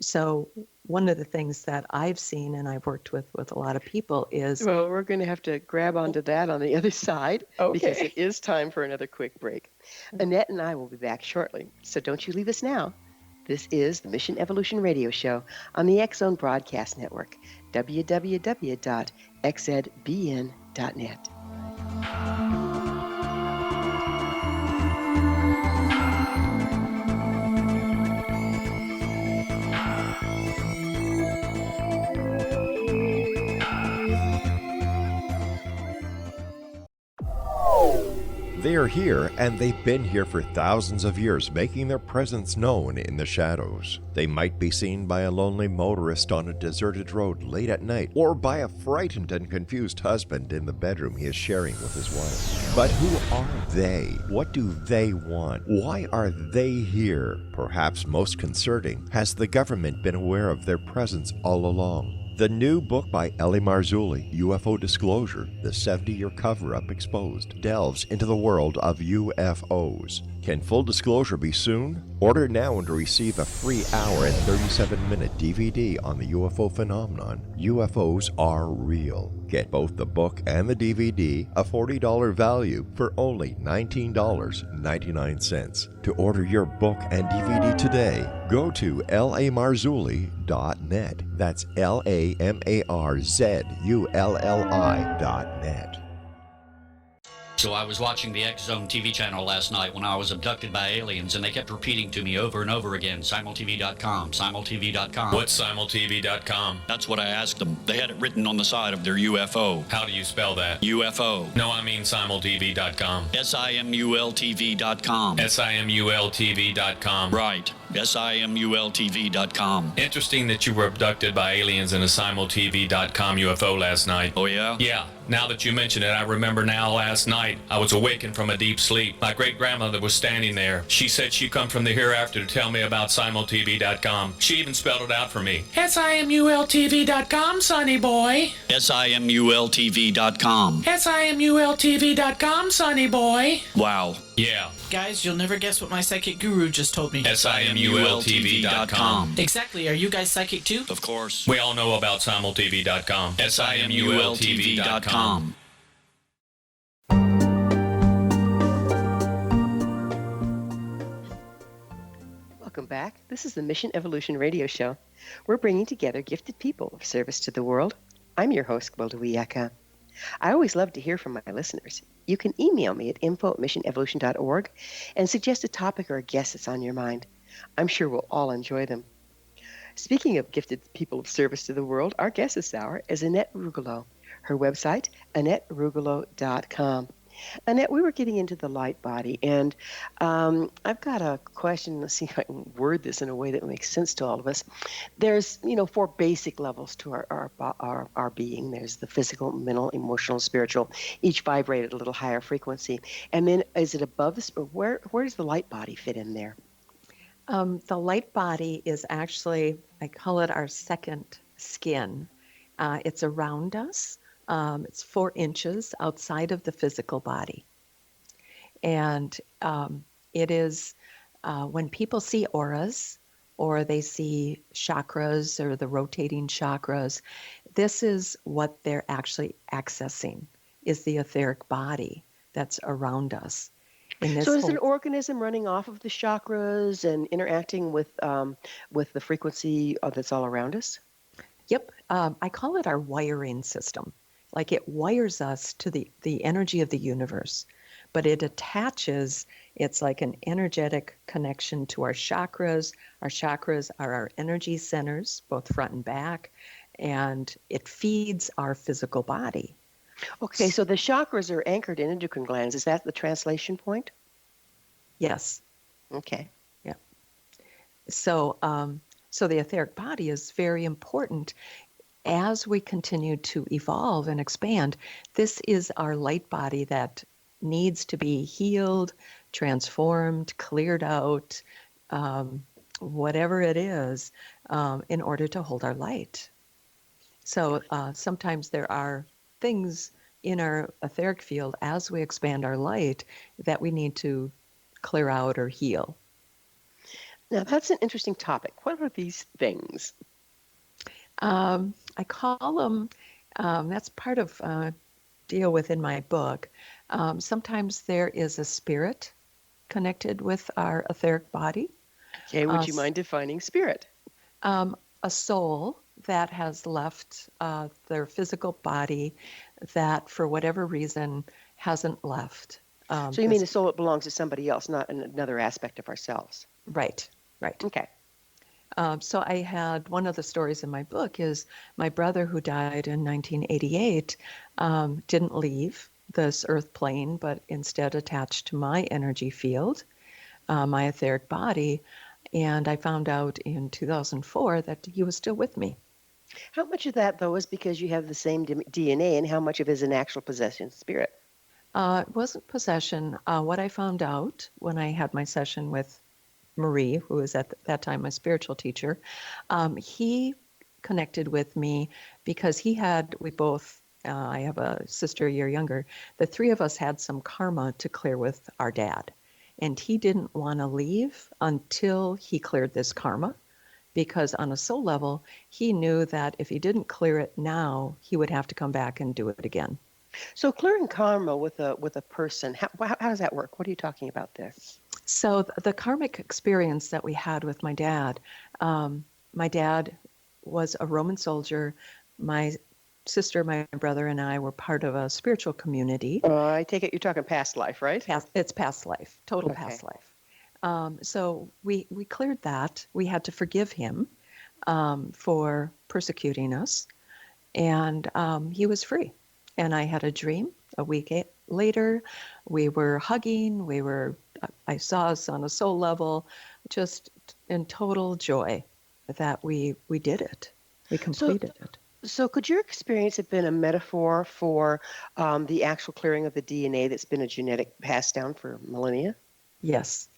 So one of the things that I've seen, and I've worked with a lot of people, is... Well, we're going to have to grab onto that on the other side, because it is time for another quick break. Annette and I will be back shortly, so don't you leave us now. This is the Mission Evolution Radio Show on the X-Zone Broadcast Network, www.xzbn.net. They are here, and they've been here for thousands of years, making their presence known in the shadows. They might be seen by a lonely motorist on a deserted road late at night, or by a frightened and confused husband in the bedroom he is sharing with his wife. But who are they? What do they want? Why are they here? Perhaps most concerning, has the government been aware of their presence all along? The new book by Ellie Marzulli, UFO Disclosure, the 70-year cover-up exposed, delves into the world of UFOs. Can full disclosure be soon? Order now and receive a free hour and 37-minute DVD on the UFO phenomenon. UFOs are real. Get both the book and the DVD, a $40 value, for only $19.99. To order your book and DVD today, go to lamarzulli.net. That's LAMARZULLI.net. So I was watching the X Zone TV channel last night when I was abducted by aliens, and they kept repeating to me over and over again, simultv.com, simultv.com. What's simultv.com? That's what I asked them. They had it written on the side of their UFO. How do you spell that? UFO. No, I mean simultv.com. simultv.com. simultv.com. Right. simultv.com. Interesting that you were abducted by aliens in a simultv.com UFO last night. Oh, yeah? Yeah. Now that you mention it, I remember now last night I was awakened from a deep sleep. My great-grandmother was standing there. She said she come from the hereafter to tell me about simultv.com. She even spelled it out for me. simultv.com, sonny boy. simultv.com. simultv.com, sonny boy. Wow. Yeah. Guys, you'll never guess what my psychic guru just told me. simultv.com. Exactly. Are you guys psychic too? Of course. We all know about simultv.com. simultv.com. Welcome back. This is the Mission Evolution Radio Show. We're bringing together gifted people of service to the world. I'm your host, Gwilda Wiyaka. I always love to hear from my listeners. You can email me at info@missionevolution.org and suggest a topic or a guest that's on your mind. I'm sure we'll all enjoy them. Speaking of gifted people of service to the world, our guest this hour is Annette Rugolo. Her website, AnnetteRugolo.com. Annette, we were getting into the light body, and I've got a question. Let's see if I can word this in a way that makes sense to all of us. There's, 4 basic levels to our being. There's the physical, mental, emotional, spiritual. Each vibrate at a little higher frequency. And then, is it above this? Where does the light body fit in there? The light body is actually, I call it our second skin. It's around us. It's 4 inches outside of the physical body. And it is when people see auras or they see chakras or the rotating chakras, this is what they're actually accessing, is the etheric body that's around us. So is an organism running off of the chakras and interacting with the frequency that's all around us? Yep. I call it our wiring system. Like it wires us to the energy of the universe, but it attaches, it's like an energetic connection to our chakras. Our chakras are our energy centers, both front and back, and it feeds our physical body. Okay, so the chakras are anchored in endocrine glands. Is that the translation point? Yes. Okay. Yeah. So, so the etheric body is very important. As we continue to evolve and expand, this is our light body that needs to be healed, transformed, cleared out, whatever it is, in order to hold our light. So sometimes there are things in our etheric field as we expand our light that we need to clear out or heal. Now, that's an interesting topic. What are these things? I call them, that's part of deal within my book. Sometimes there is a spirit connected with our etheric body. Okay, would you mind defining spirit? A soul that has left their physical body that for whatever reason hasn't left. So you mean a soul that belongs to somebody else, not another aspect of ourselves? Right. Okay. So I had one of the stories in my book is my brother who died in 1988 didn't leave this earth plane, but instead attached to my energy field, my etheric body. And I found out in 2004 that he was still with me. How much of that, though, is because you have the same DNA, and how much of it is an actual possession spirit? It wasn't possession. What I found out when I had my session with Marie, who was at that time my spiritual teacher, he connected with me because we both, I have a sister a year younger, the 3 of us had some karma to clear with our dad. And he didn't want to leave until he cleared this karma, because on a soul level, he knew that if he didn't clear it now, he would have to come back and do it again. So clearing karma with a person, how does that work? What are you talking about there? So the karmic experience that we had with my dad was a Roman soldier. My sister, my brother, and I were part of a spiritual community. I take it you're talking past life, right? It's past life, total Okay. past life. So we cleared that. We had to forgive him for persecuting us, and he was free. And I had a dream a week later. We were hugging. I saw us on a soul level, just in total joy that we did it. We completed it. So could your experience have been a metaphor for the actual clearing of the DNA that's been a genetic pass down for millennia? Yes.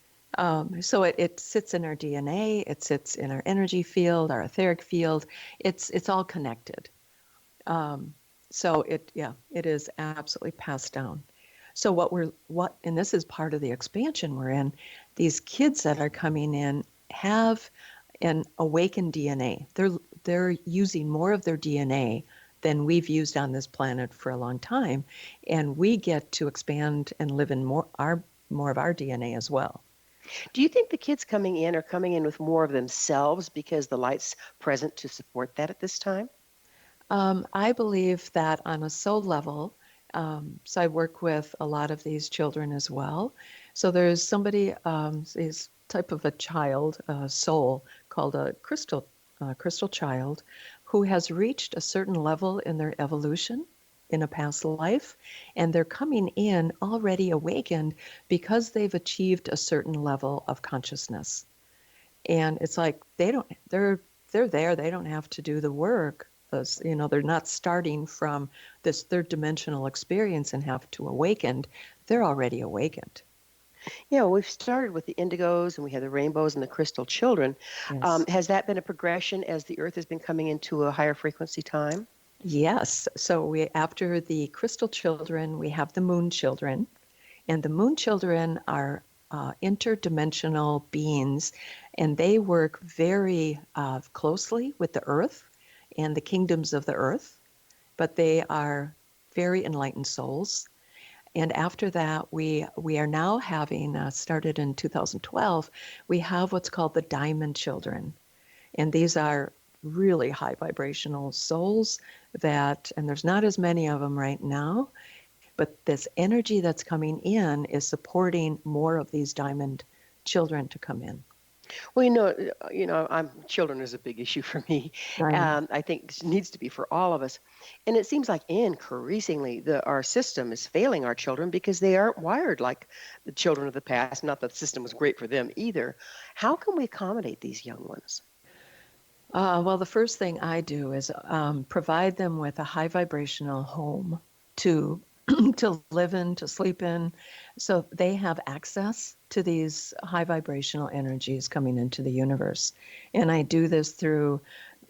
So it sits in our DNA, it sits in our energy field, our etheric field. It's all connected. So it is absolutely passed down. So and this is part of the expansion we're in, these kids that are coming in have an awakened DNA. They're using more of their DNA than we've used on this planet for a long time, and we get to expand and live in more of our DNA as well. Do you think the kids coming in are coming in with more of themselves because the light's present to support that at this time? I believe that on a soul level, so I work with a lot of these children as well. So there's somebody, is type of a child, soul, called a crystal child, who has reached a certain level in their evolution in a past life, and they're coming in already awakened because they've achieved a certain level of consciousness. And it's like they're there, they don't have to do the work. They're not starting from this third dimensional experience and have to awaken. They're already awakened. Yeah, we've started with the indigos and we have the rainbows and the crystal children. Yes. Has that been a progression as the earth has been coming into a higher frequency time? Yes. So after the crystal children, we have the moon children, and the moon children are interdimensional beings, and they work very closely with the earth and the kingdoms of the earth, but they are very enlightened souls. And after that, we are now having, started in 2012, we have what's called the diamond children. And these are really high vibrational souls and there's not as many of them right now, but this energy that's coming in is supporting more of these diamond children to come in. Well, children is a big issue for me. I think it needs to be for all of us. And it seems like increasingly our system is failing our children because they aren't wired like the children of the past. Not that the system was great for them either. How can we accommodate these young ones? Well, the first thing I do is provide them with a high vibrational home to to live in, to sleep in, so they have access to these high vibrational energies coming into the universe. And I do this through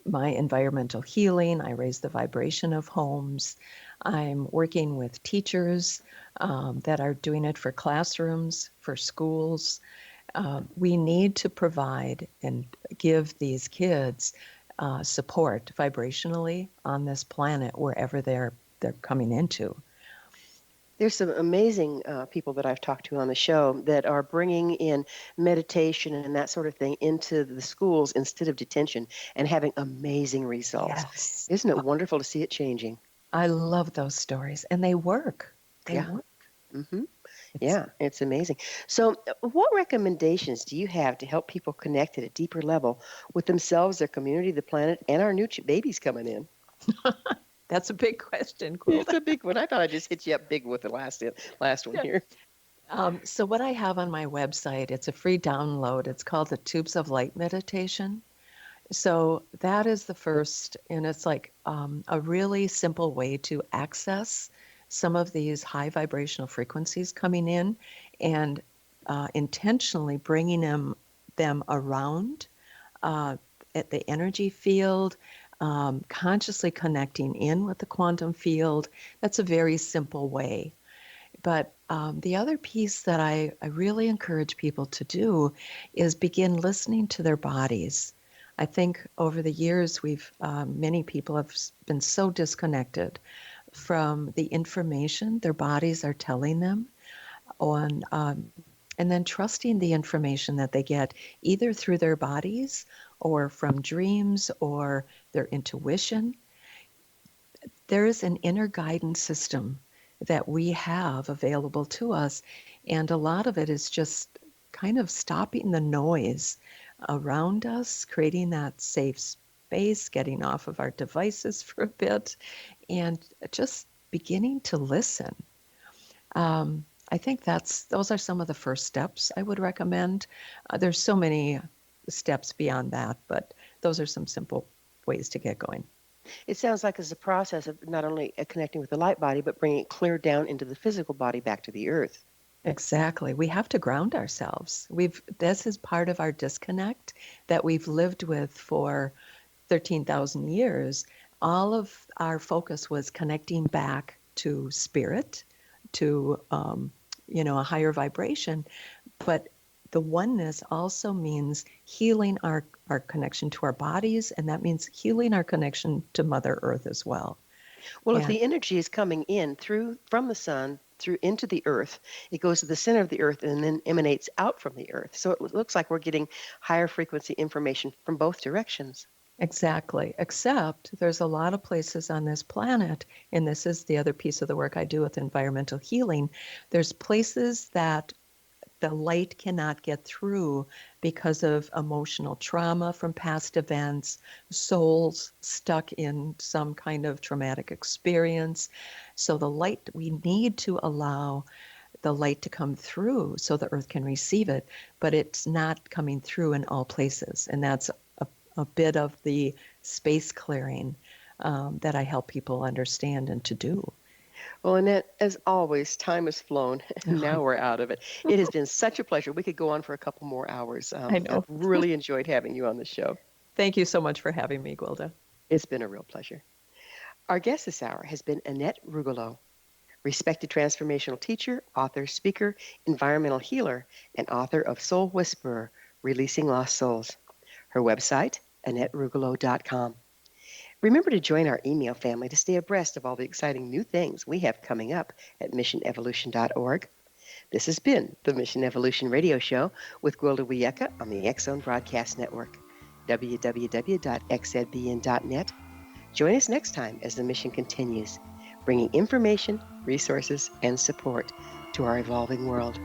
my environmental healing. I raise the vibration of homes. I'm working with teachers that are doing it for classrooms, for schools. We need to provide and give these kids support vibrationally on this planet wherever they're coming into. There's some amazing people that I've talked to on the show that are bringing in meditation and that sort of thing into the schools instead of detention and having amazing results. Yes. Isn't it wonderful to see it changing? I love those stories, and they work. They Yeah. work. Mm-hmm. Yeah, it's amazing. So what recommendations do you have to help people connect at a deeper level with themselves, their community, the planet, and our new babies coming in? That's a big question, Quill. It's a big one. I thought I just hit you up big with the last one here. So what I have on my website, it's a free download. It's called the Tubes of Light Meditation. So that is the first, and it's like a really simple way to access some of these high vibrational frequencies coming in and intentionally bringing them around at the energy field, consciously connecting in with the quantum field. That's a very simple way. But the other piece that I really encourage people to do is begin listening to their bodies. I think over the years, many people have been so disconnected from the information their bodies are telling them and then trusting the information that they get either through their bodies or from dreams or their intuition. there is an inner guidance system that we have available to us. And a lot of it is just kind of stopping the noise around us, creating that safe space, getting off of our devices for a bit, and just beginning to listen. I think those are some of the first steps I would recommend. There's so many steps beyond that, but those are some simple ways to get going. It sounds like it's a process of not only connecting with the light body, but bringing it clear down into the physical body back to the earth. Exactly. We have to ground ourselves. This is part of our disconnect that we've lived with for 13,000 years. All of our focus was connecting back to spirit, to a higher vibration, but the oneness also means healing our connection to our bodies, and that means healing our connection to Mother Earth as well. Well, if the energy is coming in from the sun through into the earth, it goes to the center of the earth and then emanates out from the earth. So it looks like we're getting higher frequency information from both directions. Exactly, except there's a lot of places on this planet, and this is the other piece of the work I do with environmental healing. There's places that the light cannot get through because of emotional trauma from past events, souls stuck in some kind of traumatic experience. So the light, we need to allow the light to come through so the earth can receive it, but it's not coming through in all places. And that's a bit of the space clearing that I help people understand and to do. Well, Annette, as always, time has flown, and now we're out of it. It has been such a pleasure. We could go on for a couple more hours. I know. I've really enjoyed having you on the show. Thank you so much for having me, Gwilda. It's been a real pleasure. Our guest this hour has been Annette Rugolo, respected transformational teacher, author, speaker, environmental healer, and author of Soul Whisperer, Releasing Lost Souls. Her website, AnnetteRugolo.com. Remember to join our email family to stay abreast of all the exciting new things we have coming up at missionevolution.org. This has been the Mission Evolution Radio Show with Gwilda Wiyaka on the X-Zone Broadcast Network, www.xzbn.net. Join us next time as the mission continues, bringing information, resources, and support to our evolving world.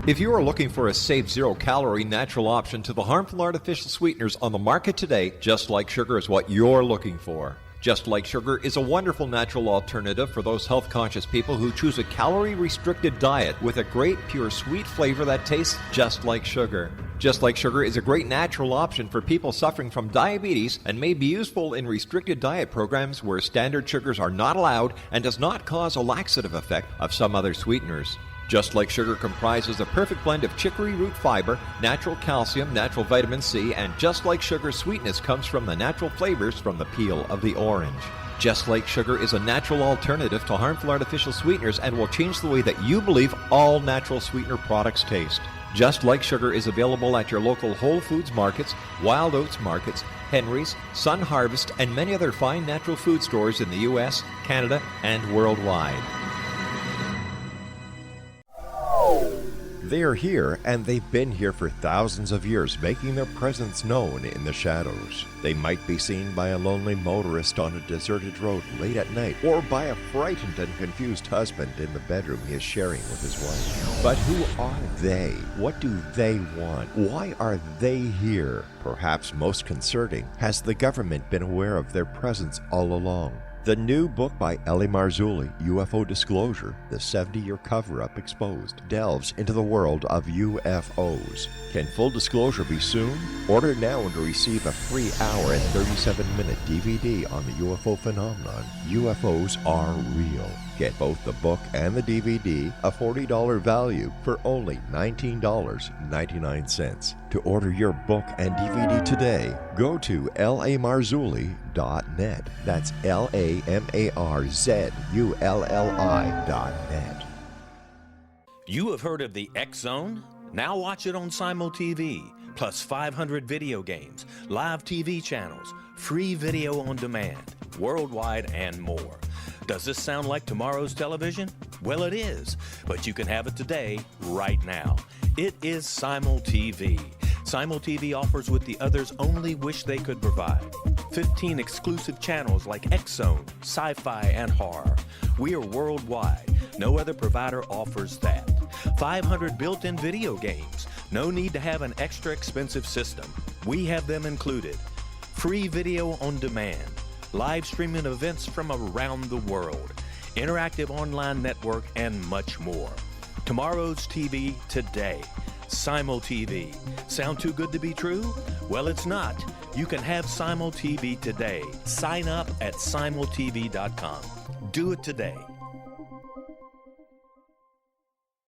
If you are looking for a safe, zero-calorie natural option to the harmful artificial sweeteners on the market today, Just Like Sugar is what you're looking for. Just Like Sugar is a wonderful natural alternative for those health-conscious people who choose a calorie-restricted diet with a great, pure, sweet flavor that tastes just like sugar. Just Like Sugar is a great natural option for people suffering from diabetes and may be useful in restricted diet programs where standard sugars are not allowed and does not cause a laxative effect of some other sweeteners. Just Like Sugar comprises a perfect blend of chicory root fiber, natural calcium, natural vitamin C, and Just Like Sugar's sweetness comes from the natural flavors from the peel of the orange. Just Like Sugar is a natural alternative to harmful artificial sweeteners and will change the way that you believe all natural sweetener products taste. Just Like Sugar is available at your local Whole Foods markets, Wild Oats markets, Henry's, Sun Harvest, and many other fine natural food stores in the U.S., Canada, and worldwide. They are here, and they've been here for thousands of years, making their presence known in the shadows. They might be seen by a lonely motorist on a deserted road late at night, or by a frightened and confused husband in the bedroom he is sharing with his wife. But who are they? What do they want? Why are they here? Perhaps most concerning, has the government been aware of their presence all along? The new book by Ellie Marzulli, UFO Disclosure, the 70-year cover-up exposed, delves into the world of UFOs. Can full disclosure be soon? Order now and receive a free hour and 37-minute DVD on the UFO phenomenon. UFOs are real. Get both the book and the DVD, a $40 value, for only $19.99. To order your book and DVD today, go to lamarzulli.net. That's LAMARZULLI.net. You have heard of the X Zone? Now watch it on Simul TV, plus 500 video games, live TV channels, free video on demand, worldwide, and more. Does this sound like tomorrow's television? Well, it is, but you can have it today, right now. It is Simul TV. Simul TV offers what the others only wish they could provide. 15 exclusive channels like X Zone, sci-fi, and horror. We are worldwide. No other provider offers that. 500 built-in video games. No need to have an extra expensive system. We have them included. Free video on demand. Live streaming events from around the world. Interactive online network, and much more. Tomorrow's TV today. Simul TV. Sound too good to be true? Well, it's not. You can have Simul TV today. Sign up at simultv.com. Do it today.